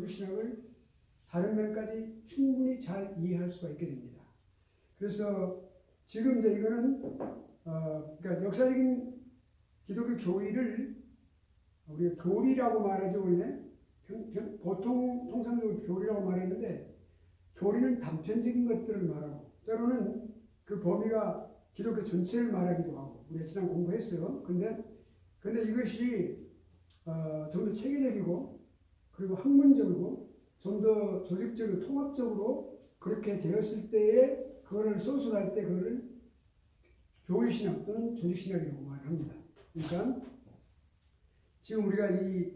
신학을 다른 면까지 충분히 잘 이해할 수가 있게 됩니다. 그래서 지금 이제 이거는 그러니까 역사적인 기독교 교리를 우리가 교리라고 말하죠. 원래 보통 통상적으로 교리라고 말하는데 교리는 단편적인 것들을 말하고 때로는 그 범위가 기독교 전체를 말하기도 하고 우리가 지난 공부했어요. 근데 이것이 좀 더 체계적이고 그리고 학문적이고 좀 더 조직적으로 통합적으로 그렇게 되었을 때에 그거를 소술할 때 그거를 교리신학 또는 조직신학이라고 말합니다. 그러니까 지금 우리가 이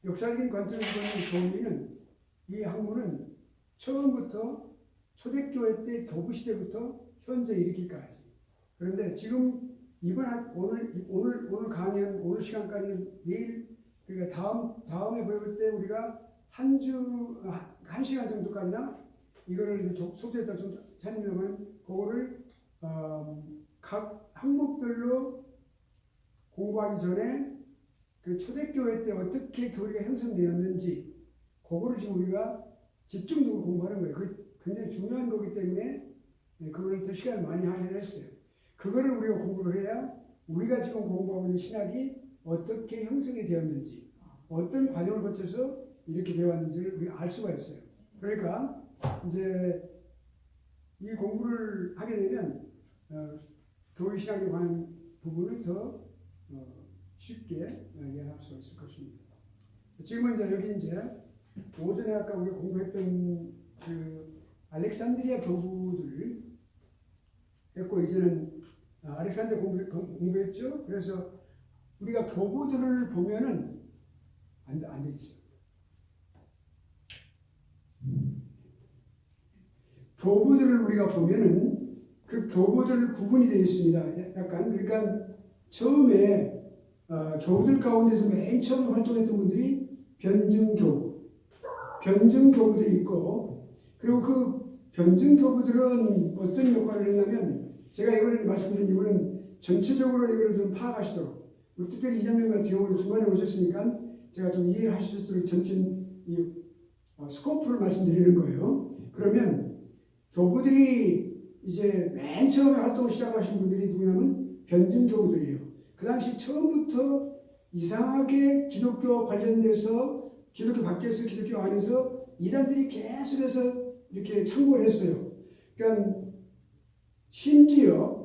역사적인 관점에서 보는 교리는 이 학문은 처음부터 초대교회 때 교부 시대부터 현재 이르기까지. 그런데 지금 오늘 강연 오늘 시간까지는 내일 그러니까 다음에 배울 때 우리가 한 시간 정도까지나 이거를 속도에다 좀 찾으려면 그거를 각 항목별로 공부하기 전에 그 초대교회 때 어떻게 교리가 형성되었는지 그거를 지금 우리가 집중적으로 공부하는 거예요. 그게 굉장히 중요한 거기 때문에 그거를 더 시간을 많이 할애했어요. 그거를 우리가 공부를 해야 우리가 지금 공부하고 있는 신학이 어떻게 형성이 되었는지 어떤 과정을 거쳐서 이렇게 되었는지를 우리가 알 수가 있어요. 그러니까 이제 이 공부를 하게 되면 교리신학에 관한 부분을 더 쉽게 이해할 수가 있을 것입니다. 지금은 이제 여기 이제 오전에 아까 우리가 공부했던 그 알렉산드리아 교부들 했고 이제는 알렉산드리아 공부했죠. 그래서 우리가 교부들을 보면은 안 돼 있어요. 교부들을 우리가 보면은 그 교부들 구분이 되어 있습니다. 약간 그러니까 처음에 교부들 가운데서 맨 처음에 활동했던 분들이 변증교부들이 있고 그리고 그 변증교부들은 어떤 역할을 했냐면 제가 이걸 말씀드린 이유는 전체적으로 이걸 좀 파악하시도록 우리 특별히 이장님 같은 경우는 중간에 오셨으니까 제가 좀 이해하실 수 있도록 전체 이 스코프를 말씀드리는 거예요. 그러면 교부들이 이제 맨 처음에 활동을 시작하신 분들이 누구냐면 변증교부들이에요. 그 당시 처음부터 이상하게 기독교 관련돼서 기독교 밖에서 기독교 안에서 이단들이 계속해서 이렇게 참고를 했어요. 그러니까 심지어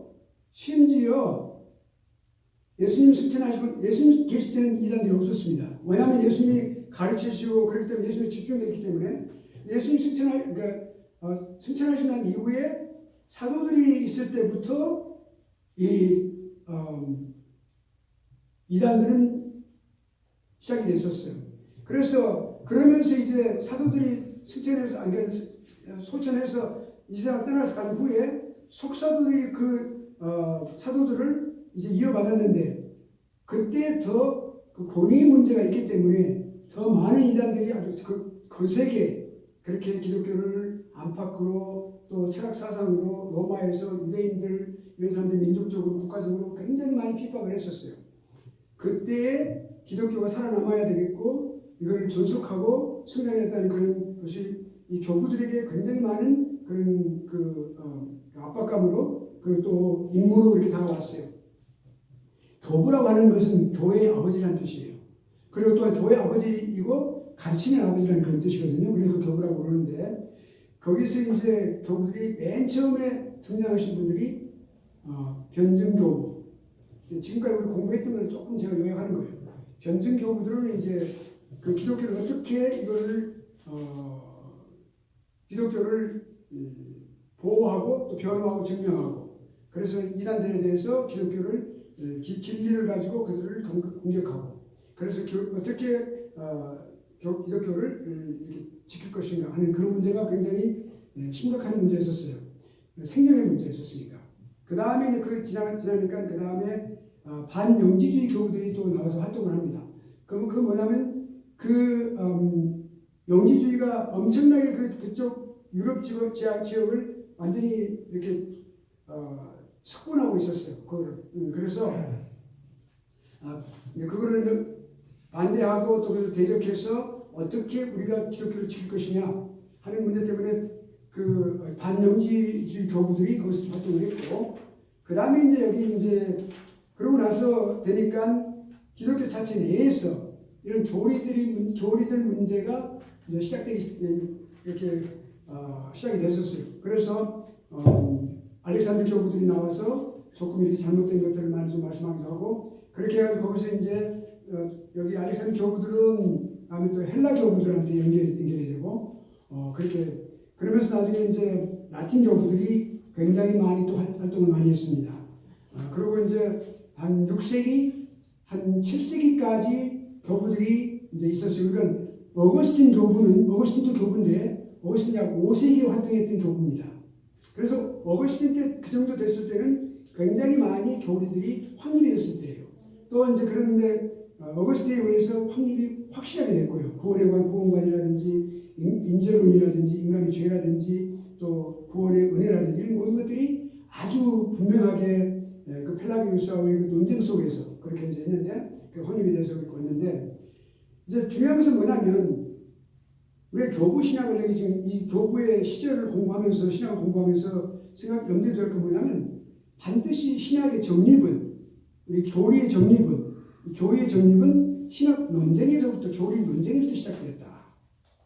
예수님 승천하시고 예수님 계실 때는 이단들이 없었습니다. 왜냐하면 예수님이 가르치시고 그렇기 때문에 예수님이 집중됐기 때문에 예수님 승천하시고 난 이후에 사도들이 있을 때부터 이단들은 시작이 됐었어요. 그러면서 이제 사도들이 소천해서 이 세상을 떠나서 간 후에 속사도들이 사도들을 이제 이어받았는데 그때 더 그 권위 문제가 있기 때문에 더 많은 이단들이 아주 거세게 그렇게 기독교를 안팎으로 또 철학 사상으로 로마에서 유대인들 이런 사람들 민족적으로 국가적으로 굉장히 많이 핍박을 했었어요. 그때 기독교가 살아남아야 되겠고 이걸 존속하고 성장했다는 그런 것이 이 교부들에게 굉장히 많은 그런 압박감으로 그리고 또 임무로 이렇게 다가왔어요. 교부라고 하는 것은 교회의 아버지라는 뜻이에요. 그리고 또한 교회의 아버지이고 가르치는 아버지라는 그런 뜻이거든요. 그래서 교부라고 그러는데 거기서 이제 교부들이 맨 처음에 등장하신 분들이 변증교부. 지금까지 우리 공부했던 걸 조금 제가 요약하는 거예요. 변증교부들은 이제 그 기독교를 어떻게 기독교를 보호하고 또 변호하고 증명하고 그래서 이단들에 대해서 기독교를 진리를 가지고 그들을 공격하고 그래서 어떻게 기독교를 이렇게 지킬 것인가 하는 그런 문제가 굉장히 심각한 문제였었어요. 생명의 문제였었으니까. 그 다음에 지나니까 그 다음에 반영지주의 교부들이 또 나와서 활동을 합니다. 그러면 그 뭐냐면 영지주의가 엄청나게 그쪽 유럽 지역을 완전히 이렇게 석권하고 있었어요. 그래서 그거를 반대하고 또 대적해서 어떻게 우리가 기독교를 지킬 것이냐 하는 문제 때문에 그 반영지주의 교부들이 거기서 활동을 했고, 그 다음에 이제 여기 이제 그러고 나서 되니까 기독교 자체 내에서 이런 교리들 문제가 이제 이렇게 시작이 됐었어요. 그래서 알렉산드 교부들이 나와서 조금 이렇게 잘못된 것들을 많이 좀 말씀하기도 하고, 그렇게 해가지고 거기서 이제 여기 알렉산드 교부들은 다음에 또 헬라 교부들한테 연결이 되고, 그렇게 그러면서 나중에 이제 라틴 교부들이 굉장히 많이 또 활동을 많이 했습니다. 그리고 이제 한 6세기, 한 7세기까지 교부들이 이제 있었어요. 그러니까 어거스틴도 교부인데, 어거스틴이 약 5세기에 활동했던 교부입니다. 그래서 어거스틴 때 그 정도 됐을 때는 굉장히 많이 교리들이 확립이 됐을 때예요. 또 이제 그런데 어거스틴에 의해서 확립이 확실하게 됐고요. 구원에 관한 구원관이라든지 인재론이라든지 인간의 죄라든지 또 구원의 은혜라든지 이런 모든 것들이 아주 분명하게 그 펠라기우스와의 그 논쟁 속에서 그렇게 이제 했는데, 그 확립이 돼서 있고 있는데, 이제 중요한 것은 뭐냐면 우리가 교부 신학을 여기 지금 이 교부의 시절을 공부하면서 신학을 공부하면서 염두에 둘 건 뭐냐면, 반드시 신학의 정립은, 우리 교리의 정립은, 교리의 정립은 신학 논쟁에서부터, 교리 논쟁에서부터 시작됐다.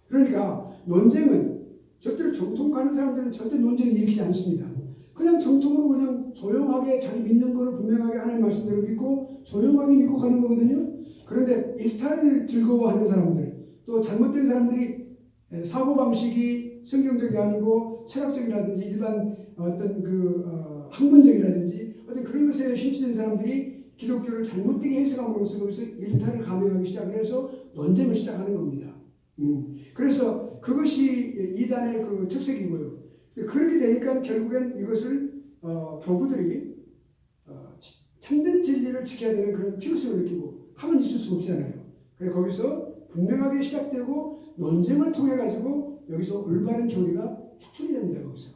그러니까 논쟁은 절대로 정통 가는 사람들은 절대 논쟁을 일으키지 않습니다. 그냥 정통으로 그냥 조용하게 자기 믿는 거를 분명하게 하나님 말씀대로 믿고 조용하게 믿고 가는 거거든요. 그런데 일탈을 즐거워하는 사람들, 또 잘못된 사람들이 사고방식이 성경적이 아니고 철학적이라든지 일반 어떤 학문적이라든지 어떤 그런 것에 심취된 사람들이 기독교를 잘못되게 해석함으로써 거기서 일탈을 감행하기 시작을 해서 논쟁을 시작하는 겁니다. 그래서 그것이 이단의 그 특색이고요. 그렇게 되니까 결국엔 이것을 교부들이 참된 진리를 지켜야 되는 그런 필요성을 느끼고 가만히 있을 수 없잖아요. 그래서 거기서 분명하게 시작되고 논쟁을 통해 가지고 여기서 올바른 교리가 축출이 됩니다. 거기서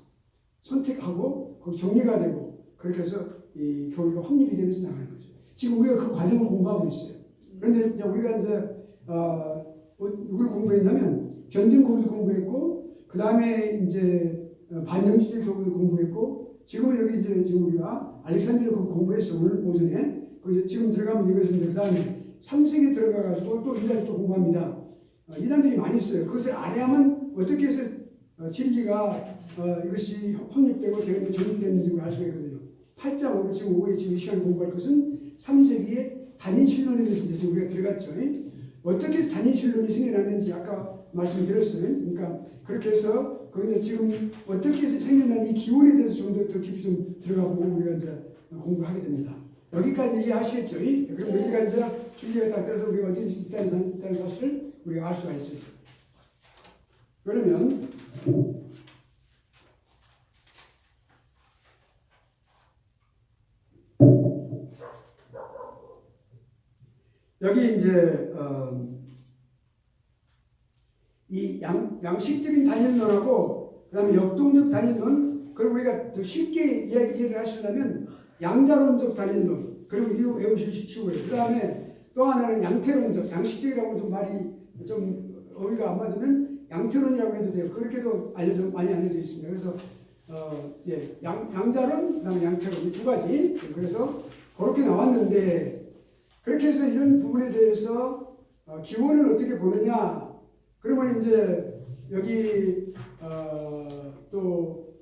선택하고 거기 정리가 되고 그렇게 해서 이 교리가 확립이 되면서 나가는 거죠. 지금 우리가 그 과정을 공부하고 있어요. 그런데 이제 우리가 이제 누굴 공부했냐면 변증 교부도 공부했고, 그 다음에 이제 반영지주의 교부도 공부했고, 지금은 여기 이제 지금 우리가 알렉산드리아 공부했어. 오늘 오전에. 지금 들어가면 이것은 이제 그 다음에 3세기 들어가가지고 또 이단이 또 공부합니다. 이단들이 많이 있어요. 그것을 알아야만 어떻게 해서 진리가 이것이 확립되고 정립되는지 알 수가 있거든요. 8장으로 지금 오후에 지금 이 시간에 공부할 것은 3세기의 단일신론에 대해서 이제 우리가 들어갔죠. 어떻게 해서 단일신론이 생겨났는지 아까 말씀드렸어요. 그러니까 그렇게 해서 거기서 지금 어떻게 해서 생겨난 이 기원에 대해서 좀 더 깊이 좀 들어가 보고 우리가 이제 공부하게 됩니다. 여기까지 이해하시겠죠? 그럼 여기가 이제 줄기가 딱 들어서 우리가 어떻게 있다는 사실을 우리가 알 수가 있어요. 그러면 여기 이제 이 양식적인 단일론하고 그다음에 역동적 단일론, 그리고 우리가 더 쉽게 이해를 하시려면 양자론적 단일론, 그리고 이거 외우시고요. 그다음에 또 하나는 양태론적, 양식적이라고 좀 말이 좀 어휘가 안 맞으면 양태론이라고 해도 돼요. 그렇게도 많이 알려져 있습니다. 그래서 양자론, 그다음에 양태론 이 두 가지. 그래서 그렇게 나왔는데, 그렇게 해서 이런 부분에 대해서 기원을 어떻게 보느냐? 그러면 이제 여기 또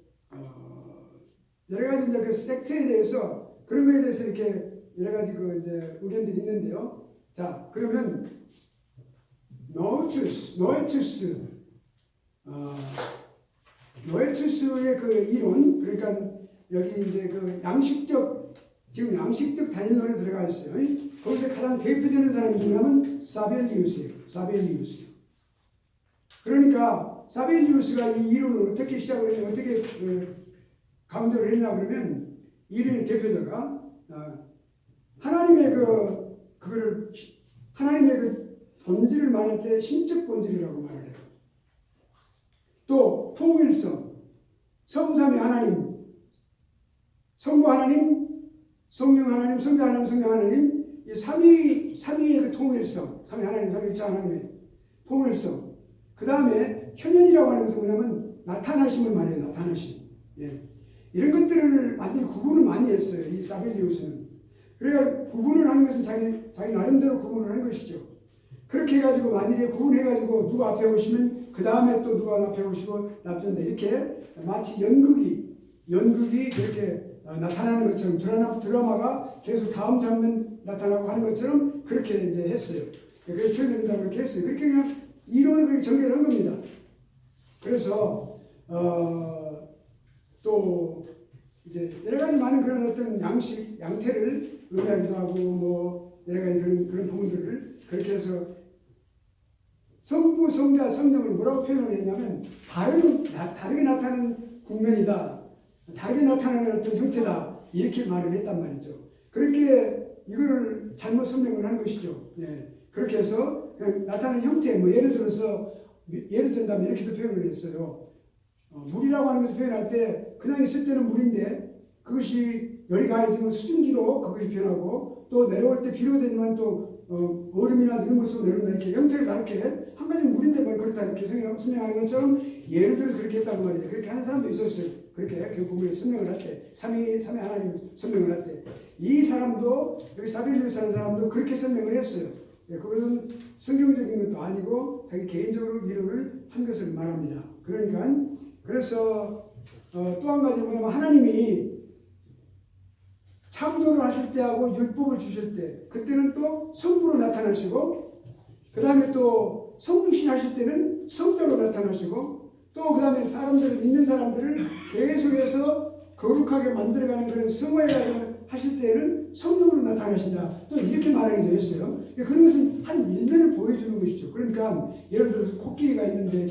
여러 가지 이제 그 섹트에 대해서 그런 거에 대해서 이렇게 여러 가지 그 이제 의견들이 있는데요. 자, 그러면 노에투스의 그 이론, 그러니까 여기 이제 그 지금 양식적 단일론에 들어가 있어요. 거기서 가장 대표되는 사람이 누구냐면 사벨리우스예요. 그러니까 사벨리우스가 이 이론을 어떻게 시작을 했냐, 어떻게 강조를 했냐 그러면, 이론의 대표자가 하나님의 하나님의 그 본질을 말할 때 신적 본질이라고 말을 해요. 또 통일성, 성삼위 하나님, 성부 하나님, 성령 하나님, 성자 하나님, 성령 하나님, 이 삼위의 그 통일성, 삼위 하나님, 삼위일체 하나님의 통일성. 그 다음에 현현이라고 하는 것은 뭐냐면 나타나심을 말해요. 나타나심. 예. 이런 것들을 완전히 구분을 많이 했어요. 이 사벨리우스는. 그러니까 구분을 하는 것은 자기 나름대로 구분을 하는 것이죠. 그렇게 해가지고 만일에 구분해가지고 누가 앞에 오시면 그 다음에 또 누가 앞에 오시고 나쁜데 이렇게 마치 연극이 그렇게 나타나는 것처럼 드라마가 계속 다음 장면 나타나고 하는 것처럼 그렇게 이제 했어요. 그래서 표현된다고 그렇게 했어요. 그렇게 그냥 이론을 그렇게 전개를 한 겁니다. 그래서 또 이제 여러 가지 많은 그런 어떤 양태를 의미하기도 하고 뭐 여러 가지 그런 부분들을 그렇게 해서 성부, 성자, 성령을 뭐라고 표현을 했냐면 다르게 나타나는 국면이다. 다르게 나타나는 어떤 형태다. 이렇게 말을 했단 말이죠. 그렇게 이거를 잘못 설명을 한 것이죠. 예. 그렇게 해서 그냥 나타나는 형태, 뭐 예를 든다면 이렇게도 표현을 했어요. 물이라고 하는 것을 표현할 때 그냥 있을 때는 물인데 그것이 열이 가해지면 수증기로 그것이 변하고 또 내려올 때 비로 되면 또 얼음이나 이런 것으로 내려온다. 이렇게 형태를 다르게 한 가지 물인데 뭐 그렇다 이렇게 설명하는 것처럼 예를 들어서 그렇게 했다고 말이죠. 그렇게 하는 사람도 있었어요. 그렇게 그 부분을 설명을 할 때 삼위 하나님 설명을 할 때 이 사람도 여기 사빌리우스 하는 사람도 그렇게 설명을 했어요. 예, 그것은 성경적인 것도 아니고 자기 개인적으로 이론을 한 것을 말합니다. 그러니까 그래서 또 한 가지 뭐냐면 하나님이 창조를 하실 때하고 율법을 주실 때 그때는 또 성부로 나타나시고 그 다음에 또 성부신 하실 때는 성자로 나타나시고 또 그 다음에 믿는 사람들을 계속해서 거룩하게 만들어가는 그런 성화를 하실 때에는 성령으로 나타나신다. 또 이렇게 말하게 되었어요. 그런 것은 한 일면을 보여주는 것이죠. 그러니까 예를 들어서 코끼리가 있는데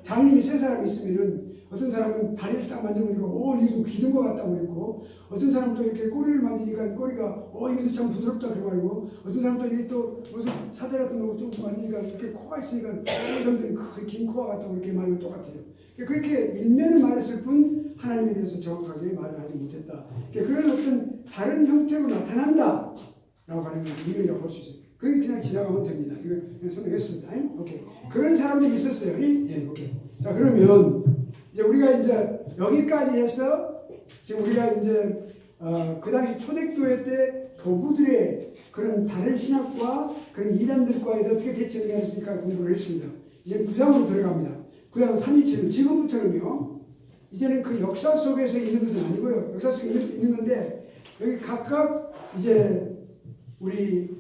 장님이 세 사람이 있으면은 어떤 사람은 다리를 딱 만져보니까 이게 좀 기는 것 같다고 그랬고 어떤 사람은 또 이렇게 꼬리를 만지니까 꼬리가 이게 참 부드럽다 그래 말고 어떤 사람은 또 이게 또 무슨 사대 같은 거 좀 만지니까 이렇게 코가 있으니까 어떤 사람들은 긴 코가 같다고 이렇게 말하면 똑같아요. 그렇게 일면을 말했을 뿐 하나님에 대해서 정확하게 말을 하지 못했다. 그런 어떤 다른 형태로 나타난다 라고 하는 의미라고 볼 수 있어요. 그게 그냥 지나가면 됩니다. 이거 그냥 설명했습니다. 오케이. 그런 사람들이 있었어요. 예, 오케이. 자, 그러면 이제 우리가 이제 여기까지 해서 지금 우리가 이제 그 당시 초대교회 때 교부들의 그런 다른 신학과 그런 이단들과에 어떻게 대처를 했으니까 공부를 했습니다. 이제 9장으로 들어갑니다. 9장 327은 지금부터는요. 이제는 그 역사 속에서 있는 것은 아니고요. 역사 속에 있는 건데 여기 각각 이제 우리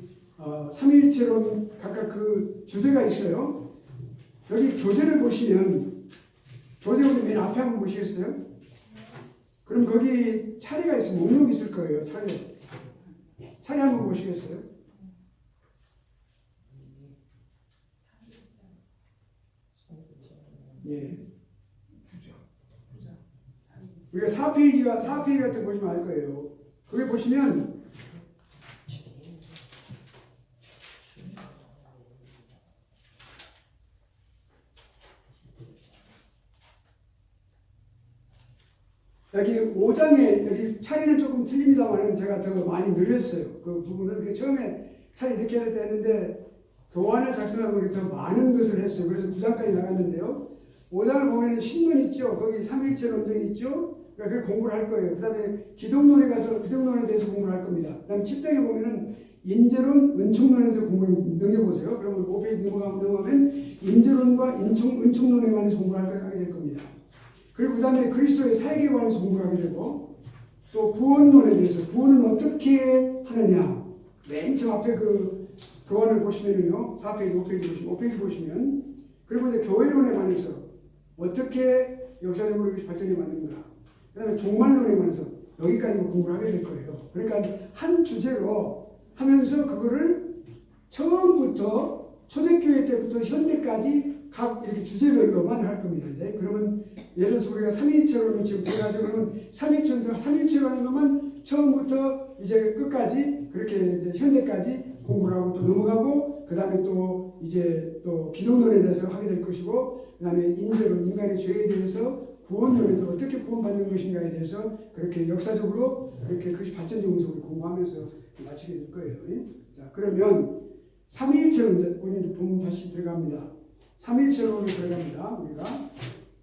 삼위일체론 각각 그 주제가 있어요. 여기 교재를 보시면 교재 우리 맨 앞에 한번 보시겠어요? 그럼 거기 차례가 있으면 목록이 있을 거예요. 차례 한번 보시겠어요? 예. 우리가 4페이지 같은 거 보시면 알 거예요. 거기 보시면 여기 5장에 여기 차례는 조금 틀립니다만 제가 더 많이 늘렸어요. 그 부분을 처음에 차례 이렇게 했는데 교환을 작성하고 더 많은 것을 했어요. 그래서 9장까지 나갔는데요. 5장을 보면 신론 있죠. 거기 삼위일체 논쟁이 있죠. 그걸 공부를 할 거예요. 그 다음에 기독론에 가서 기독론에 대해서 공부를 할 겁니다. 그 다음에 7장에 보면은 인재론, 은총론에서 공부를 넘겨보세요. 그러면 5페이지 넘어가면 인재론과 은총론에 관해서 공부를 하게 될 겁니다. 그리고 그 다음에 그리스도의 사역에 관해서 공부를 하게 되고 또 구원론에 대해서 구원은 어떻게 하느냐 맨 처음 앞에 그 교환을 보시면은요 4페이지, 5페이지 보시면 그리고 이제 교회론에 관해서 어떻게 역사적으로 이것이 발전해 왔는가 그 다음에 종말론에 관해서 여기까지 공부를 하게 될 거예요. 그러니까 한 주제로 하면서 그거를 처음부터 초대교회 때부터 현대까지 각 이렇게 주제별로만 할 겁니다. 이제 그러면 예를 들어서 우리가 삼위일체론을 지금 들어가서 그러면 삼위일체로 하는 것만 처음부터 이제 끝까지 그렇게 이제 현대까지 공부를 하고 또 넘어가고 그 다음에 또 이제 또 기독론에 대해서 하게 될 것이고 그 다음에 인재론 인간의 죄에 대해서 구원론에서 어떻게 구원받는 것인가에 대해서 그렇게 역사적으로 그렇게 그것이 발전된 모습을 공부하면서 마치게 될 거예요. 자 그러면 삼위일체로 우리 보면 다시 들어갑니다. 삼위일체로 들어갑니다. 우리가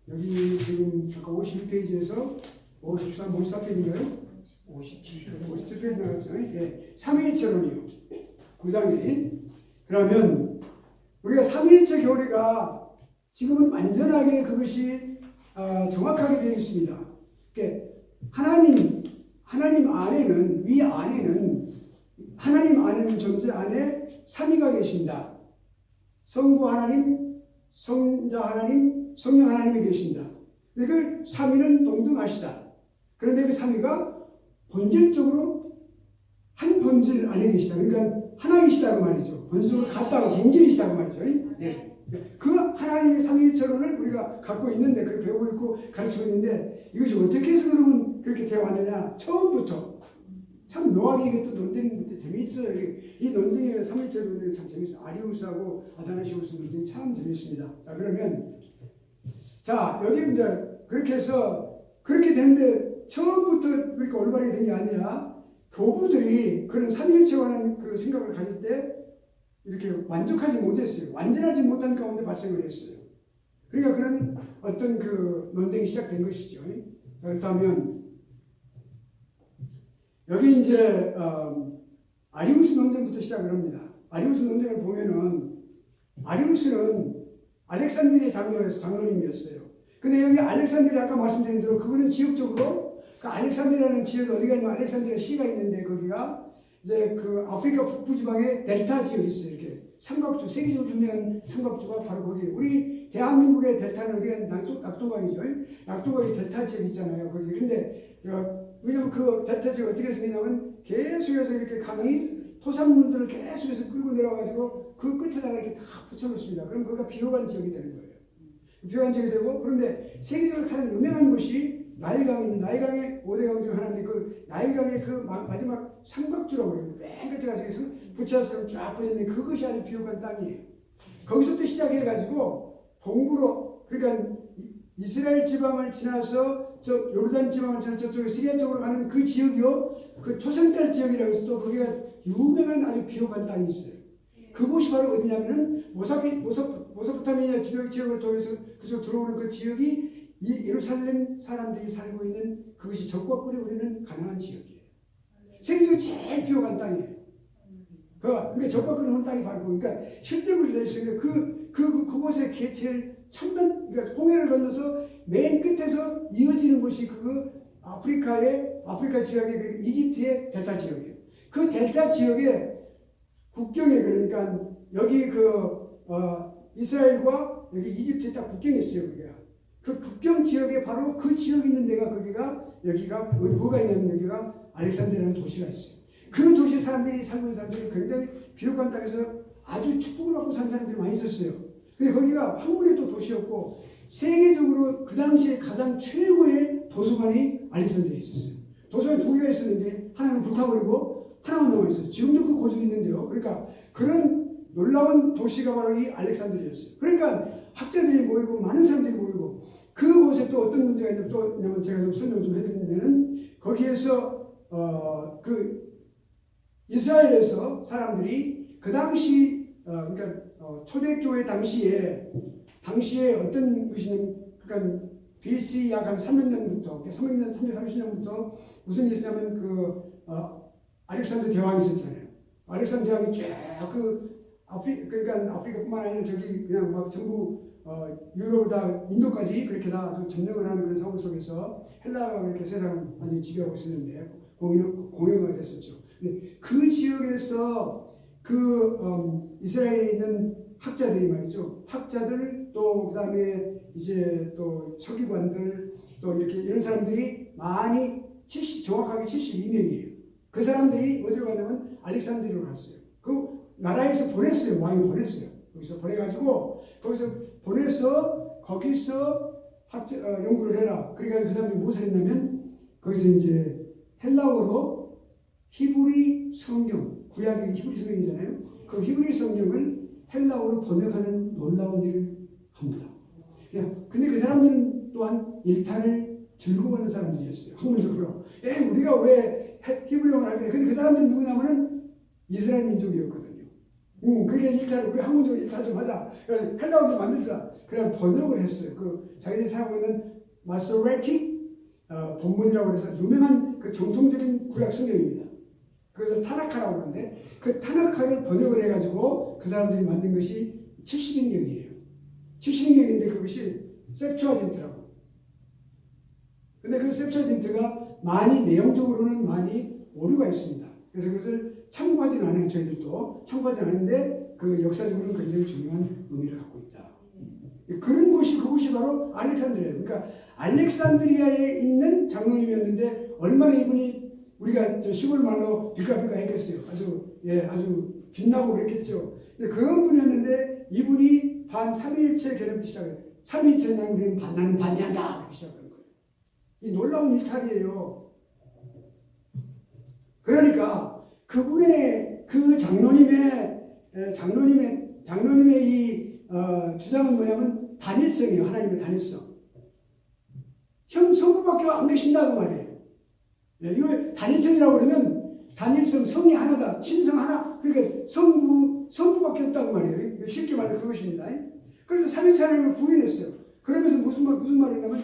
여기 지금 아까 51페이지에서 53, 54페이지인가요? 57페이지 나왔죠. 예, 삼위일체론이요. 9장에. 그러면 우리가 삼위일체 교리가 지금은 완전하게 그것이 정확하게 되어 있습니다. 그러니까 하나님 안에는, 위 안에는, 하나님 안에는 존재 안에 삼위가 계신다. 성부 하나님, 성자 하나님, 성령 하나님이 계신다. 그 삼위는 동등하시다. 그런데 그 삼위가 본질적으로 한 본질 안에 계시다. 그러니까 하나이시다고 말이죠. 본질적으로 같다고 동질이시다고 말이죠. 네. 그 하나님의 삼위일체론을 우리가 갖고 있는데, 그걸 배우고 있고 가르치고 있는데, 이것이 어떻게 해서 그러면 그렇게 되어 왔느냐? 처음부터. 참 묘하게 이게 또 논쟁부터 재미있어요. 이 논쟁의 삼위일체론이 참 재미있어요. 아리우스하고 아다나시우스 논쟁이 참 재미있습니다. 자, 그러면 자, 여기 이제 그렇게 해서 그렇게 됐는데 처음부터 그렇게 올바르게 된 게 아니라 교부들이 그런 삼위일체에 관한 그 생각을 가질 때 이렇게 만족하지 못했어요. 완전하지 못한 가운데 발생을 했어요. 그러니까 그런 어떤 그 논쟁이 시작된 것이죠. 그렇다면 여기 이제 아리우스 논쟁부터 시작을 합니다. 아리우스 논쟁을 보면은 아리우스는 알렉산드리아 장로님이었어요. 근데 여기 알렉산드리아 아까 말씀드린 대로 그거는 지역적으로 그 알렉산드리아라는 지역이 어디가 있냐면 알렉산드리아 시가 있는데 거기가 이제 그 아프리카 북부 지방에 델타 지역이 있어요. 이렇게 삼각주, 세계적으로 유명한 삼각주가 바로 거기. 우리 대한민국의 델타는 어디가 낙동강이죠. 낙동강이 델타 지역 있잖아요. 거기. 근데 왜냐면 그 델타 지역 어떻게 생기냐면 계속해서 이렇게 강이 토산물들을 계속해서 끌고 내려와가지고 그 끝에다가 이렇게 다 붙여놓습니다. 그럼 거기가 비호감 지역이 되는 거예요. 비호감 지역이 되고, 그런데 세계적으로 가장 유명한 곳이 나일강인데, 나일강의 5대강 중 하나인데 그 나일강의 그 마지막 삼각주라고 그래요. 맨 끝에 가서 부채처럼 쫙 퍼졌는데 그것이 아주 비호감 땅이에요. 거기서부터 시작해가지고 동부로, 그러니까 이스라엘 지방을 지나서 저 요르단 지방을 지나서 저쪽에 시리아 쪽으로 가는 그 지역이요, 그 초생달 지역이라고 해서 또 거기가 유명한 아주 비호감 땅이 있어요. 그곳이 바로 어디냐면은 모소포타미아 지역을 통해서 그쪽 들어오는 그 지역이 이 예루살렘 사람들이 살고 있는 그것이 적과 꿀이 흐르는 가나안 지역이에요. 세계적으로 제일 비호감 땅이에요. 그러니까 적과 꿀이 흐르는 땅이 바로 그러니까 실제로 되어 있으니까 그곳에 제일 첨단, 그러니까 홍해를 건너서 맨 끝에서 이어지는 곳이 아프리카 지역의 이집트의 델타 지역이에요. 그 델타 지역의 국경에, 그러니까 여기 이스라엘과 여기 이집트에 딱 국경이 있어요. 여기가. 그 국경 지역에 바로 그 지역이 있는 데가 여기가 뭐가 있냐면 여기가 알렉산드리아라는 도시가 있어요. 그 도시 사람들이 살고 있는 사람들이 굉장히 비옥한 땅에서 아주 축복을 받고 산 사람들이 많이 있었어요. 근데 거기가 황물의 또 도시였고 세계적으로 그 당시에 가장 최고의 도서관이 알렉산드리아에 있었어요. 도서관이 2개가 있었는데 하나는 불타버리고 하나만 남아있어요. 지금도 그 고집이 있는데요. 그러니까 그런 놀라운 도시가 바로 이 알렉산드리아였어요. 그러니까 학자들이 모이고 많은 사람들이 모이고 그곳에 또 어떤 문제가 있냐면 제가 좀 설명 좀 해드리면 거기에서 이스라엘에서 사람들이 그 당시 그러니까 초대교회 당시에 어떤 것이냐면 그러니까 BC 약 한 300년부터 330년부터 무슨 일이 있었냐면 알렉산더 대왕이 있었잖아요. 알렉산더 대왕이 쫙 그러니까 아프리카뿐만 아니라 저기 그냥 막 전부 유럽 다 인도까지 그렇게 다 점령을 하는 그런 상황 속에서 헬라가 그렇게 세상을 완전히 지배하고 있었는데 공영화가 됐었죠. 그 지역에서 이스라엘에 있는 학자들이 말이죠. 학자들 또 그다음에 이제 또 서기관들 또 이렇게 이런 사람들이 많이 정확하게 72명이에요. 그 사람들이 어디로 가냐면 알렉산드리아로 갔어요. 그 나라에서 보냈어요. 왕이 보냈어요. 거기서 보내가지고 거기서 연구를 해라. 그러니까 그 사람들이 무엇을 했냐면 거기서 이제 헬라어로 히브리 성경, 구약이 히브리 성경이잖아요. 그 히브리 성경을 헬라어로 번역하는 놀라운 일을 합니다. 근데 그 사람들은 또한 일탈을 즐거워하는 사람들이었어요. 학문적으로. 우리가 왜 히브리어를 할까? 근데 그 사람들은 누구냐면은 이스라엘 민족이었거든요. 그게 일탈, 우리 학문적으로 일탈 좀 하자. 그래서 헬라어도 만들자. 그래 번역을 했어요. 그 자기들이 사용하고 있는 마소레틱 본문이라고 해서 유명한 그 정통적인 구약 성경입니다. 그래서 타나카라고 하는데 그 타나카를 번역을 해가지고 그 사람들이 만든 것이 70인경이에요. 70인경인데 그것이 셉투아진트라고. 근데 그 셉투아진트가 많이 내용적으로는 많이 오류가 있습니다. 그래서 그것을 참고하지는 않아요. 저희들도 참고하지 않는데 그 역사적으로는 굉장히 중요한 의미를 갖고 있다. 그런 곳이 그곳이 바로 알렉산드리아예요. 그러니까 알렉산드리아에 있는 장로님이었는데 얼마나 이분이 우리가 저 시골 말로 비까비까 했겠어요. 아주 빛나고 그랬겠죠. 근데 그런 분이었는데 이분이 삼위일체 개념부터 시작해요. 삼위일체는 우리는 나는 반대한다 이렇게 시작하는 거예요. 이 놀라운 일탈이에요. 그러니까 그분의 그 장로님의 이 주장은 뭐냐면 단일성이에요. 하나님의 단일성. 성부밖에 안 계신다고 말이에요. 이거 단일성이라고 그러면 단일성, 성이 하나다, 신성 하나. 그러니까 성부밖에 없다고 말이에요. 쉽게 말해 그것입니다. 그래서 삼위일체 하나님을 부인했어요. 그러면서 무슨 말을 했냐면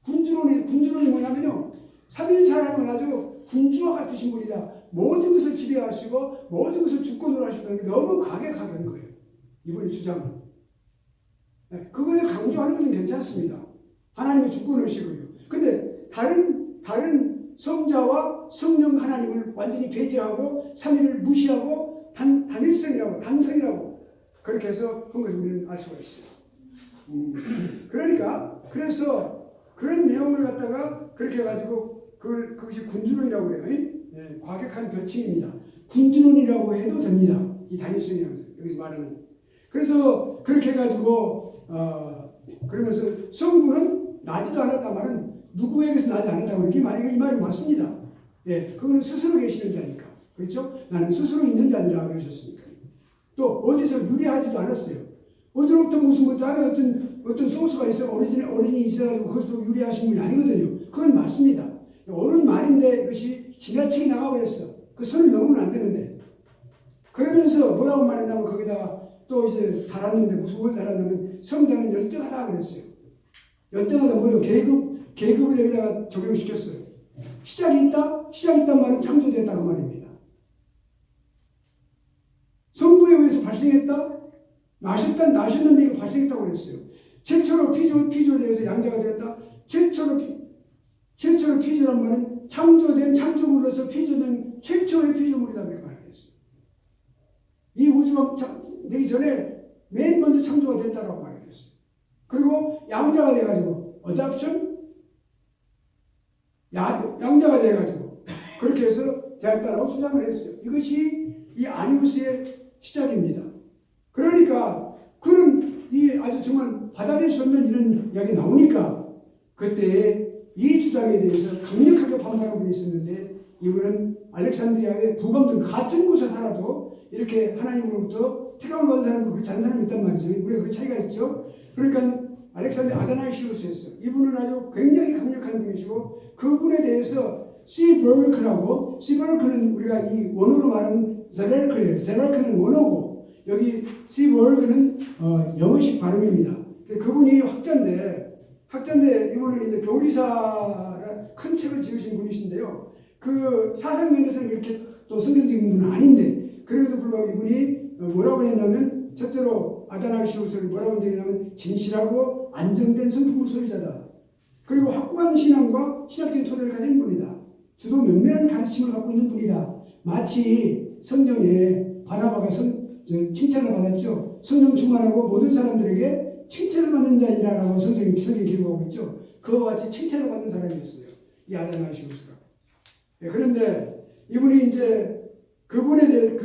군주론이 뭐냐면요. 삼위일체 하나님은 아주 군주와 같으신 분이다. 모든 것을 지배하시고 모든 것을 주권으로 하시다는 게 너무 과격하다는 거예요. 이분의 주장은. 그것을 강조하는 것은 괜찮습니다. 하나님의 주권의식을요. 근데 다른 성자와 성령 하나님을 완전히 배제하고 삼위를 무시하고 단일성이라고 단성이라고 그렇게 해서 한 것을 우리는 알 수가 있어요. 그래서 그런 내용을 갖다가 그렇게 해가지고 그것이 군주론이라고 그래요. 과격한 별칭입니다. 군주론이라고 해도 됩니다. 이 단일성이라고 해서 여기서 말하는. 그래서 그렇게 해가지고 그러면서 성부는 나지도 않았단 말은 누구에게서 나지 않았다고 하는 게 이 말이 맞습니다. 그거는 스스로 계시는 자니까. 그렇죠? 나는 스스로 있는 자니라 그러셨으니까. 또 어디서 유래하지도 않았어요. 어디로부터 무슨 다른 어떤 소스가 있어 어린이 있어가지고 거기서 유래하신 분이 아니거든요. 그건 맞습니다. 옳은 말인데 그것이 지나치게 나가버렸어. 그 선을 넘으면 안 되는데. 그러면서 뭐라고 말했냐면 거기다가 또 이제 달았는데 무슨 뭘 달았냐면 성자는 열등하다 그랬어요. 열등하다 뭐예요? 계급을 여기다가 적용시켰어요. 시작이 있단 말은 창조됐다 그 말입니다. 성부에 의해서 발생했다? 나셨는데 이거 발생했다고 그랬어요. 최초로 피조되어서 양자가 되었다? 최초로 피조란 말은 창조물로서 피조된 최초의 피조물이다 그렇게 말했어요. 이 우주가 되기 전에 맨 먼저 창조가 됐다라고 말했어요. 그리고 양자가 돼가지고 어답션 양자가 돼가지고 그렇게 해서 되었다라고 주장을 했어요. 이것이 이 아리우스의 시작입니다. 그러니까 아주 정말 받아들일 수 없는 이런 이야기 나오니까 그때 이 주장에 대해서 강력하게 반발하는 분이 있었는데 이분은 알렉산드리아의 부감들 같은 곳에 살아도 이렇게 하나님으로부터 택함을 받은 사람과 그렇지 않은 사람이 있단 말이죠. 우리가 그 차이가 있죠. 그러니까 알렉산드리아 아다나이시우스였어요. 이분은 아주 굉장히 강력한 분이시고 그분에 대해서 시버르크는 우리가 이 원어로 말하면 제벨크예요. 제벨크는 원어고 여기 시버르크는 영어식 발음입니다. 그분이 학자인데 이분은 이제 교리사라 큰 책을 지으신 분이신데요. 그 사상면에서는 이렇게 또 성경적인 분은 아닌데 그럼에도 불구하고 이분이 뭐라고 했냐면 첫째로 아다나이시우스를 뭐라고 했냐면 진실하고 안정된 성품의 소유자다. 그리고 확고한 신앙과 신학적인 토대를 가진 분이다. 주도 면밀한 가르침을 갖고 있는 분이다. 마치 성경에 바나바가 칭찬을 받았죠. 성령 충만하고 모든 사람들에게 칭찬을 받는 자이라고 성경이 기록하고 있죠. 그와 같이 칭찬을 받는 사람이었어요. 이 아다나이시우스가. 그런데 이분이 이제 그분에 대해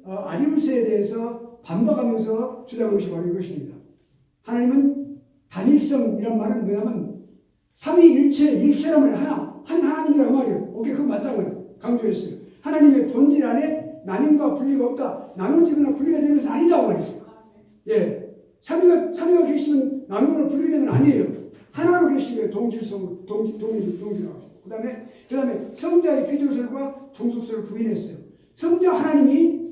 아리우스에 대해서 반박하면서 주장한 것이 바로 이것입니다. 하나님은 단일성이란 말은 뭐냐면 삼위일체란 말은 한 하나님이란 말이에요. 오케이, 그거 맞다고 강조했어요. 하나님의 본질 안에 나눔과 분리가 없다. 나눠지거나 분리가 되는 것은 아니다고 말이죠. 삼위가 계시면 나누거나 분리가 되는 건 아니에요. 하나로 계시면 동질라고 하시고 그 다음에 성자의 피조설과 종속설을 부인했어요. 성자 하나님이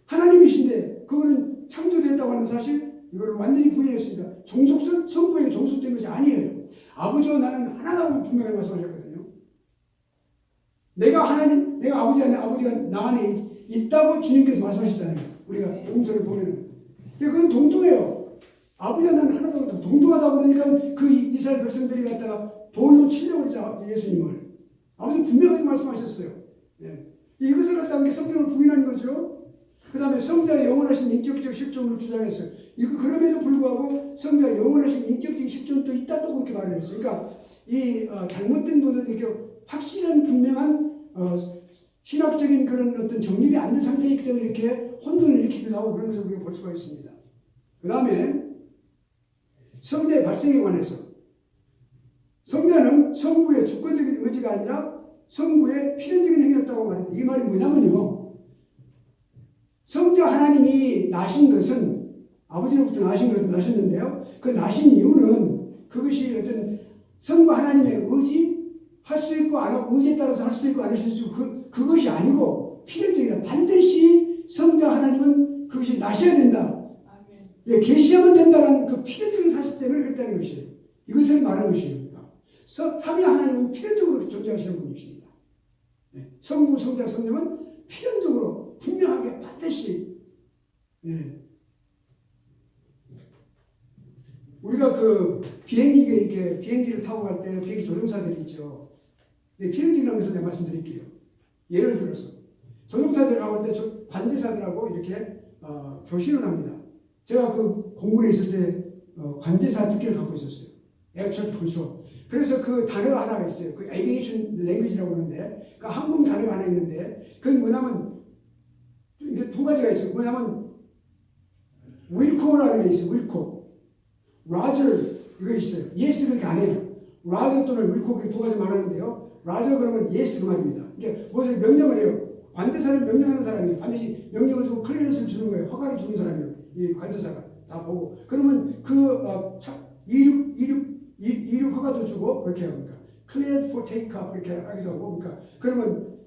하나님이신데 그거는 창조됐다고 하는 사실 이걸 완전히 부인했습니다. 성부에게 종속된 것이 아니에요. 아버지와 나는 하나라고 분명히 말씀하셨거든요. 내가 아버지 안에 아버지가 나 안에 있다고 주님께서 말씀하셨잖아요. 우리가 복음서를 보면은. 그건 동등해요. 아버지와 나는 하나라고 동등하다 보니까 그 이스라엘 백성들이 갖다가 돌로 치려고 그러자 예수님을. 아버지 분명하게 말씀하셨어요. 예. 이것을 갖다가 성경을 부인하는 거죠. 그 다음에 성자의 영원하신 인격적 실존을 주장했어요. 이거 그럼에도 불구하고 성자의 영원하신 인격적 실존도 있다 또 그렇게 말을 했어요. 그러니까 이 잘못된 분은 이렇게 확실한 분명한 신학적인 그런 어떤 정립이 안 된 상태이기 때문에 이렇게 혼돈을 일으키기도 하고 그런 것을 우리가 볼 수가 있습니다. 그 다음에 성자의 발생에 관해서 성자는 성부의 주권적인 의지가 아니라 성부의 필연적인 행위였다고 말합니다. 이 말이 뭐냐면요. 성자 하나님이 나신 것은 아버지로부터 나셨는데요. 그 나신 이유는 그것이 어떤 성부 하나님의 할 수 있고 안 하고 의지에 따라서 할 수도 있고 안 할 수도 있고 그것이 아니고 필연적이다. 반드시 성자 하나님은 그것이 나셔야 된다. 예, 계시하면 된다는 그 필연적인 사실 때문에 그랬다는 것이에요. 이것을 말하는 것이에요. 삼위 하나님은 필연적으로 존재하시는 분이십니다. 예, 성부, 성자, 성령은 필연적으로 분명하게 반드시 예. 우리가 그 비행기를 타고 갈 때 비행기 조종사들이 있죠. 네, 필연적이라고 해서 내가 말씀드릴게요. 예를 들어서 조종사들 하고 할 때 관제사들하고 이렇게 교신을 합니다. 제가 그 공군에 있을 때 관제사 특기를 갖고 있었어요. 에어철 컨트롤. 그래서 그 단어가 하나가 있어요. 그 에비에이션 랭귀지라고 하는데, 그 항공 단어가 하나 있는데, 그건 뭐냐면 이게 두 가지가 있어요. 뭐냐면 윌코라는 게 있어요. 윌코. 라저 이거 있어요. 예스 그렇게 안 해요. 라저 또는 윌코 두 가지 말하는데요. 라저 그러면 예스 그 말입니다. 이게 무엇을 명령을 해요. 관제사는 명령하는 사람이 반드시 명령을 주고 클리어런스를 주는 거예요. 허가를 주는 사람이에요. 이 관제사가 다 보고 그러면 이륙 허가도 주고 그렇게 합니까? Cleared for takeoff 이렇게 하기도 하고 그러니까 그러면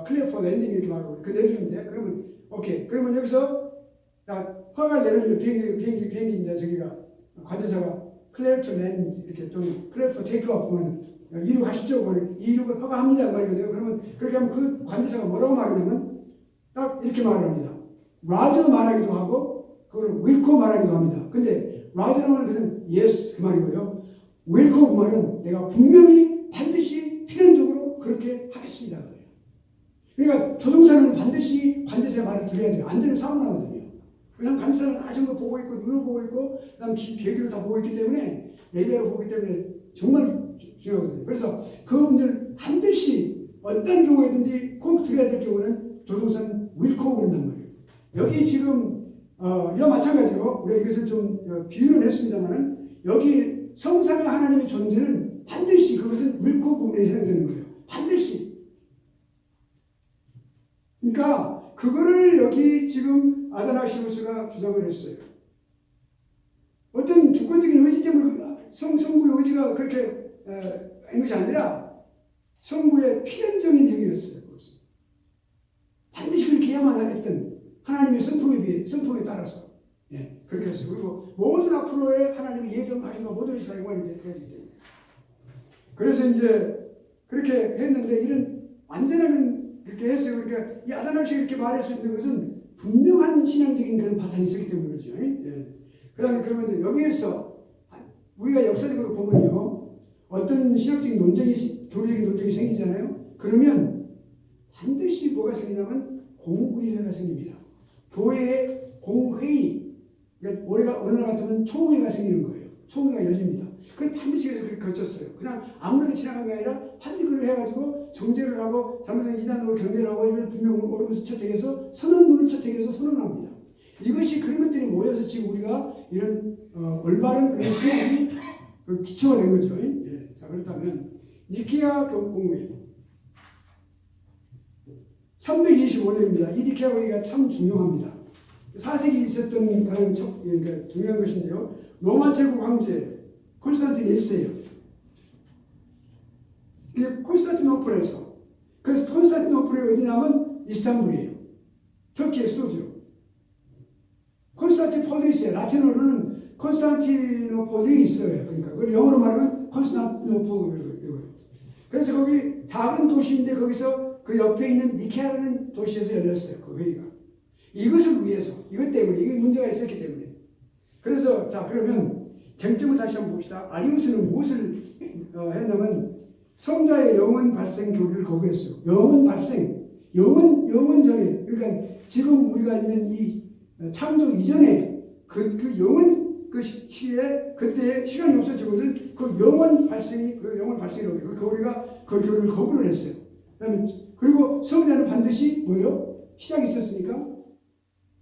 Cleared for landing 이렇게 말하고 그 내주는데 그러면 오케이 그러면 여기서 허가를 내려주면 비행기 이제 저기가 관제사가 Cleared to land 이렇게 또는 Cleared for takeoff 보면 이륙하십시오. 이륙을 허가합니다. 말이거든요. 그러면 그렇게 하면 그 관제사가 뭐라고 말하냐면 딱 이렇게 말을 합니다. 라저 말하기도 하고 그걸 윌코 말하기도 합니다. 근데 라저라는 것은 yes 그 말이고요. 윌코 그 말은 내가 분명히 반드시 필연적으로 그렇게 하겠습니다. 그러니까 조종사는 반드시 관제사의 말을 들어야 돼요. 안 들으면 사고 나거든요. 왜냐하면 관제사는 다 전부 보고 있고 눈을 보고 있고 그다음 계기를 다 보고 있기 때문에 레이더를 보기 때문에 정말 중요하거든요. 그래서 그분들 반드시 어떤 경우에든지 꼭 들어야 될 경우는 조종사는 윌코 그런단 말이에요. 여기 지금 이와 마찬가지로 우리가 이것을 좀 비유는 했습니다만은 여기 성삼위 하나님의 존재는 반드시 그것은 윌코 부분에 해당되는 거예요. 반드시. 그러니까 그거를 여기 지금 아다나시우스가 주장을 했어요. 어떤 주권적인 의지 때문에 성부의 의지가 그렇게 한 것이 아니라 성부의 필연적인 행위였어요. 그것은. 반드시 그렇게 해야만 했던 하나님의 성품에 따라서 그렇게 했어요. 그리고 모든 앞으로의 하나님이 예정하신 것 모든 것이 다 연관이 되기 때문에. 그래서 이제 그렇게 했는데 이런 완전한 그렇게 했어요. 그러니까 이 아다나시가 이렇게 말할 수 있는 것은 분명한 신앙적인 그런 바탕이 있었기 때문에 그렇죠. 그 다음에 그러면 여기에서 우리가 역사적으로 보면요. 어떤 신학적인 교리적인 논쟁이 생기잖아요. 그러면 반드시 뭐가 생기냐면 공의회가 생깁니다. 교회의 공회의. 그러니까 우리가 어느 날 같으면 총회가 생기는 거예요. 총회가 열립니다. 그걸 반드시 그래서 그렇게 거쳤어요. 그냥 아무렇게 지나간 게 아니라 반드시 그걸 해가지고 정제를 하고 잘못된 이단으로 경제를 하고 이걸 분명 옳으면서 채택해서 선언문을 채택해서 선언합니다. 이것이 그런 것들이 모여서 지금 우리가 이런 올바른 그런 신학이 기초가 된 거죠. 자, 그렇다면 니케아 공회 325년입니다. 이 니케아 공회가 참 중요합니다. 4세기 있었던 그런 그러니까 중요한 것인데요. 로마 제국 황제 콘스탄틴 1세예요. 이게 콘스탄티노플에서 그래서 콘스탄티노플이 어디냐면 이스탄불이에요. 터키의 수도죠. 콘스탄티폴리 있어요. 라틴어로는 콘스탄티노폴이 있어요. 그러니까 그걸 영어로 말하면 콘스탄티노폴. 그래서 거기 작은 도시인데 거기서 그 옆에 있는 니케아라는 도시에서 열렸어요. 그 회의가. 이것을 위해서, 이것 때문에, 이게 문제가 있었기 때문에. 그래서 자 그러면 쟁점을 다시 한번 봅시다. 아리우스는 무엇을 했냐면 성자의 영원 발생 교리를 거부했어요. 영원 발생, 영원 전에, 그러니까 지금 우리가 있는 이 창조 이전에 그 영원 그 시기에 그때 시간이 없어지거든. 그 영원 발생이라고 그 교리가 그 교리를 거부를 했어요. 그다음에 그리고 성자는 반드시 뭐요? 시작이 있었으니까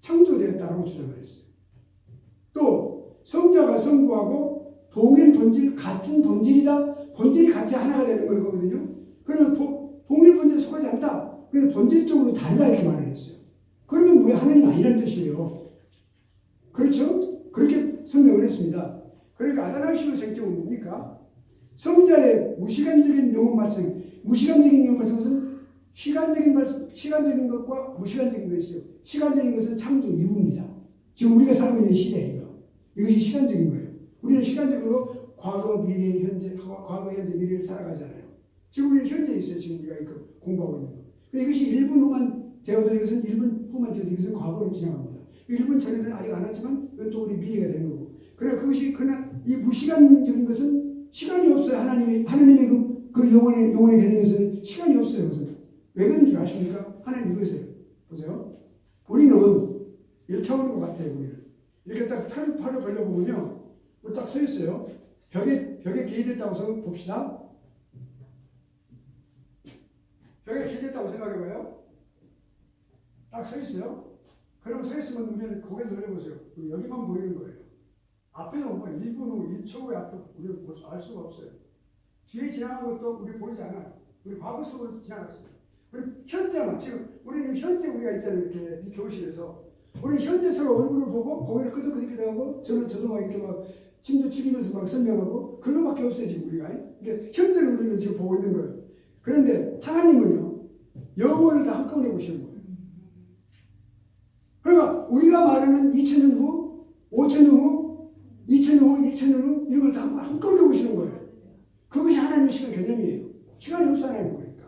창조되었다라고 주장을 했어요. 또 성자가 성부하고 동일 본질, 같은 본질이다. 본질이 같아 하나가 되는 거거든요. 그러면 동일 본질에 속하지 않다. 근데 본질적으로 다르다 이렇게 말을 했어요. 그러면 왜 하나님 아니라는 뜻이에요? 그렇죠? 그렇게 설명을 했습니다. 그러니까 아다나시오 쟁점은 뭡니까? 성자의 무시간적인 영혼 발생, 무시간적인 영혼 발생은 시간적인 것과 무시간적인 것이 있어요. 시간적인 것은 창조 이후입니다. 지금 우리가 살고 있는 시대 이것이 시간적인 거예요. 우리는 시간적으로 과거, 미래, 현재, 미래를 살아가잖아요. 지금 우리는 현재에 있어요. 지금 우리가 공부하고 있는 거. 이것이 1분 후만 되어도 이것은 1분 후만 되어도 이것은 과거로 지나갑니다. 1분 전에는 아직 안 왔지만 이건 또 우리 미래가 되는 거고. 그러나 이 무시간적인 것은 시간이 없어요. 하나님의 그 영혼의 개념에서는 시간이 없어요. 그것은. 왜 그런 줄 아십니까? 하나님 이거세요. 보세요. 우리는 1차원인 것 같아요. 우리는. 이렇게 딱 팔을 벌려보면요. 딱 서 있어요. 벽에 기대됐다고 봅시다. 벽에 기대됐다고 생각해봐요. 딱 서 있어요. 그럼 서 있으면 우리는 고개를 돌려보세요. 여기만 보이는 거예요. 앞에는 뭐 1분 후, 1초 후에 앞에 우리는 알 수가 없어요. 뒤에 지나간 것도 우리 보이지 않아요. 우리 과거 속으로 지나갔어요. 우리 현재만, 지금 우리는 현재 우리가 있잖아요. 이렇게 이 교실에서. 우리 현재 서로 얼굴을 보고 고개를 끄덕끄덕하고 저도 막 이렇게 막 침도 죽이면서 막 설명하고 그거밖에 없어요. 지금 우리가. 그러니까 현재를 우리는 지금 보고 있는 거예요. 그런데 하나님은요. 영혼을 다 한꺼번에 보시는 거예요. 그러니까 우리가 말하는 2000년 후, 5000년 후, 2000년 후, 1000년 후 이런 걸 다 한꺼번에 보시는 거예요. 그것이 하나님의 시간 개념이에요. 시간이 없어 하나님 거니까.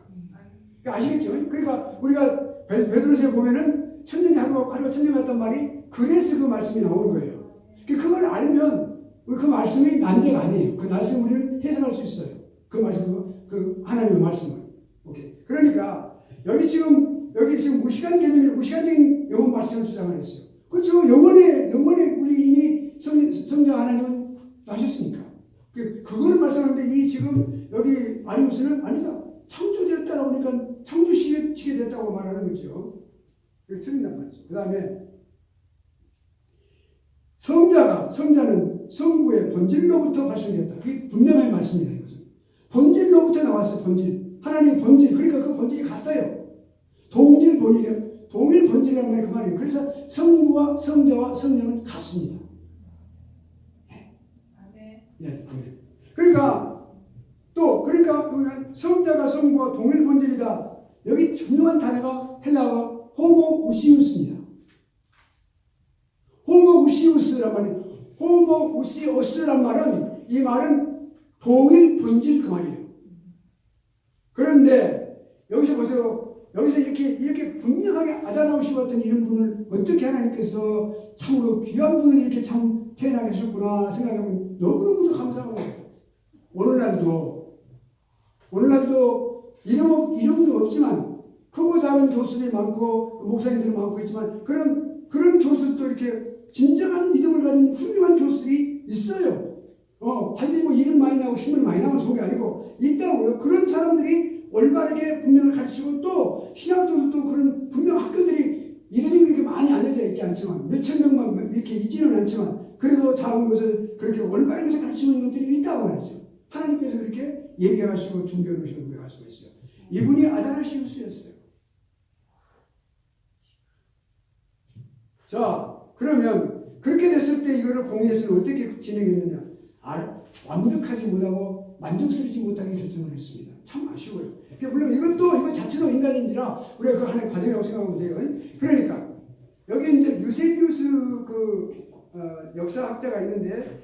아시겠죠? 그러니까 우리가 베드로서에 보면은 천년이 하루가 천년 같단 말이 그래서 그 말씀이 나오는 거예요. 그걸 알면 우리 그 말씀이 난제가 아니에요. 그 말씀 우리를 해석할 수 있어요. 그 말씀, 그 하나님의 말씀을. 오케이. 그러니까 여기 지금 무시간 개념이 무시간적인 영혼 말씀을 주장을 했어요. 그렇죠. 영혼에 우리 이미 성자 하나님은 나셨으니까. 그거를 말씀하는데 이 지금 여기 아리우스는 아니다. 창조되었다라고 하니까 창조 시게 됐다고 말하는 거죠. 그게 틀린단 말이죠. 그 다음에 성자는 성부의 본질로부터 발생되었다. 그게 분명한 말씀입니다. 이것은 본질로부터 나왔어요. 본질. 하나님의 본질. 그러니까 그 본질이 같아요. 동일 본질이라는 말이 그 말이에요. 그래서 성부와 성자와 성령은 같습니다. 네, 아멘. 그러니까 성자가 성부와 동일 본질이다. 여기 중요한 단어가 헬라어 호모우시우스입니다. 호모우시우스란 말이에요. 호모우시오스란 말은 이 말은 동일 본질 그 말이에요. 그런데 여기서 보세요. 여기서 이렇게 분명하게 아다나우시 같은 이런 분을 어떻게 하나님께서 참으로 귀한 분을 이렇게 참 태어나게 하셨구나 생각하면 너무너무 감사한 거예요. 오늘날도 이름도 없지만 크고 작은 교수들이 많고 목사님들이 많고 있지만 그런 교수들도 이렇게 진정한 믿음을 가진 훌륭한 교수들이 있어요. 반드시 뭐 이름 많이 나오고 신문 많이 나오는 속이 아니고 있다고요. 그런 사람들이 올바르게 분명을 가르치고 또 신학교도 그런 분명 학교들이 이름이 그렇게 많이 알려져 있지 않지만 몇천 명만 이렇게 있지는 않지만 그래도 작은 것을 그렇게 올바르게 가르치는 것들이 있다고 말이죠. 하나님께서 그렇게 예비하시고 준비해 놓으시는 분이 할 수가 있어요. 이분이 아다나시우스였어요. 자, 그러면 그렇게 됐을 때 이거를 공의에서는 어떻게 진행했느냐? 완벽하지 못하고 만족스럽지 못하게 결정을 했습니다. 참 아쉬워요. 물론 이거 자체도 인간인지라 우리가 그 하나의 과정이라고 생각하면 돼요. 그러니까 여기 이제 유세비우스 역사학자가 있는데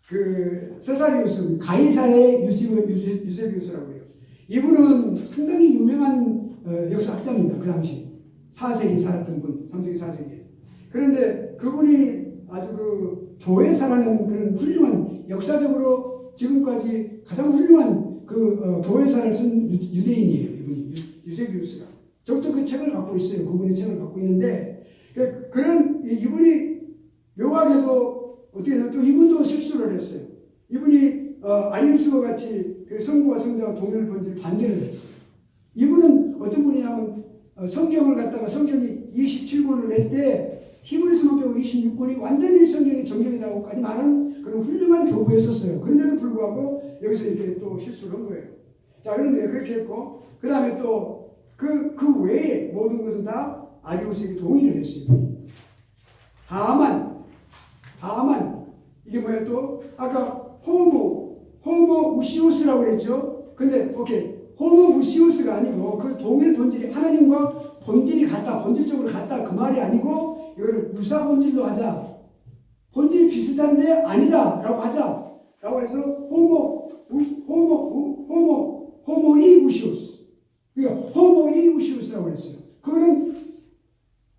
그 세사리우스 가이사의 유세비우스라고 해요. 이분은 상당히 유명한 역사학자입니다. 그 당시 4세기 살았던 분, 3세기 4세기. 그런데 그분이 아주 그 교회사라는 그런 훌륭한 역사적으로 지금까지 가장 훌륭한 그 교회사를 쓴 유대인이에요. 이분이 유세비우스가. 저도 그 책을 갖고 있어요. 그분의 책을 갖고 있는데 그런 이분이 묘하게도 어떻게 되면 또 이분도 실수를 했어요. 이분이 아님스와 같이 그 성부와 성자와 동일 본질을 반대를 했어요. 이분은 어떤 분이냐면 성경을 갖다가 성경이 27권을 낼 때 히브리서만 빼고 26권이 완전히 성경이 정경이라고까지 말하는 그런 훌륭한 교부였었어요. 그런데도 불구하고 여기서 이렇게 또 실수를 한 거예요. 자, 그런데 그렇게 했고 그 다음에 또 그 외에 모든 것은 다 아리우스에게 동의를 했어요. 다만 이게 뭐야 또 아까 호모 우시우스라고 그랬죠. 근데 오케이 호모 우시우스가 아니고 그 동일 본질이 하나님과 본질이 같다, 본질적으로 같다 그 말이 아니고 이거를 유사 본질로 하자. 본질이 비슷한데 아니다라고 하자라고 해서 호모이 우시우스. 그러니까 호모이 우시우스라고 했어요. 그거는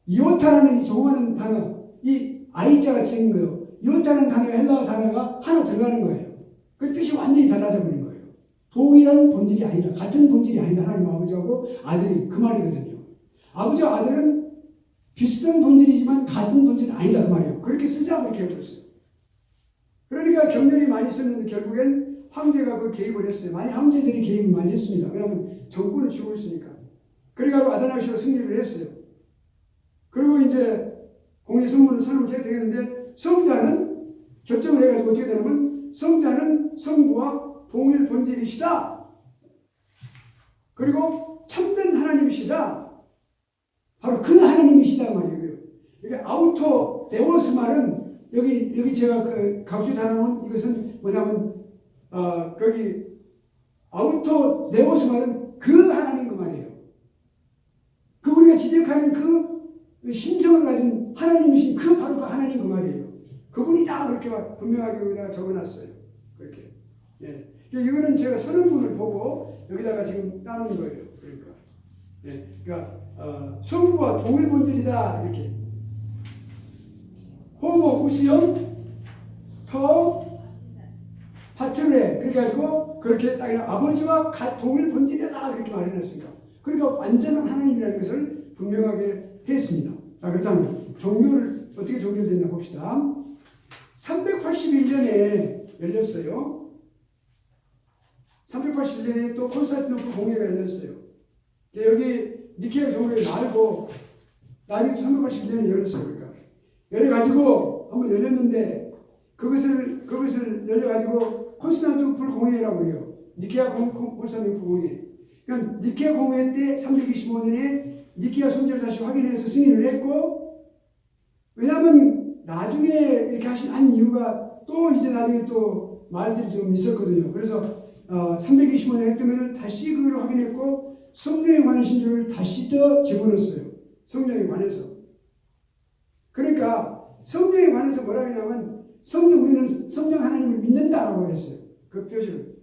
이오타라는 이 조그마한 단어, 이 아이자 같이 생긴 거예요. 이오타라는 단어가 헬라어 단어가 하나 들어가는 거예요. 그 뜻이 완전히 달라져 버린 거예요. 동일한 본질이 아니라, 같은 본질이 아니다. 하나님 아버지하고 아들이 그 말이거든요. 아버지와 아들은 비슷한 본질이지만 같은 본질은 아니다 그 말이에요. 그렇게 쓰자 그렇게 해버렸어요. 그러니까 격렬히 많이 썼는데 결국엔 황제가 그 개입을 했어요. 많이 황제들이 개입을 많이 했습니다. 왜냐하면 정권을 쥐고 있으니까. 그러니까 아다나시오가 승리를 했어요. 그리고 이제 공의 성문을 선언을 되겠는데 성자는 결정을 해가지고 어떻게 되냐면 성자는 성부와 동일 본질이시다. 그리고 참된 하나님이시다. 바로 그 하나님이시다 말이에요. 이게 아우토 데오스 말은 여기 제가 그 각주 단어는 이것은 뭐냐면 거기 아우토 데오스 말은 그 하나님 그 말이에요. 그 우리가 지적하는 그 신성을 가진 하나님이신 그 바로 그 하나님 그 말이에요. 그분이다 그렇게 분명하게 여기다가 적어놨어요. 그렇게. 예. 이거는 제가 선언문을 보고 여기다가 지금 따놓은 거예요. 그러니까. 예. 그러니까 성부와 동일 본질이다 이렇게. 호모 우시엄 터 파트레 그렇게 가지고 그렇게 딱 아버지와 동일 본질이다 그렇게 말해놨습니다. 그러니까 완전한 하나님이라는 것을 분명하게 했습니다. 자, 그렇다면 종교를 어떻게 종교됐나 봅시다. 381년에 열렸어요. 381년에 또 콘스탄티노플 공회가 열렸어요. 여기 니케아 종교를 나르고 나중에 381년에 열렸어요. 그러니까 열어가지고 한번 열렸는데 그것을 열려가지고 콘스탄티노플 공회라고 해요. 니케아 콘스탄티노플 공회. 그러니까 니케아 공회 때 325년에 니케아 성전을 다시 확인해서 승인을 했고, 왜냐하면 나중에 이렇게 한 이유가 또 이제 나중에 또 말들이 좀 있었거든요. 그래서 325년 했다면 다시 그걸 확인했고 성령에 관한 신조를 다시 더 집어넣었어요. 성령에 관해서. 그러니까 성령에 관해서 뭐라 하냐면 우리는 성령 하나님을 믿는다라고 했어요. 그 표시를.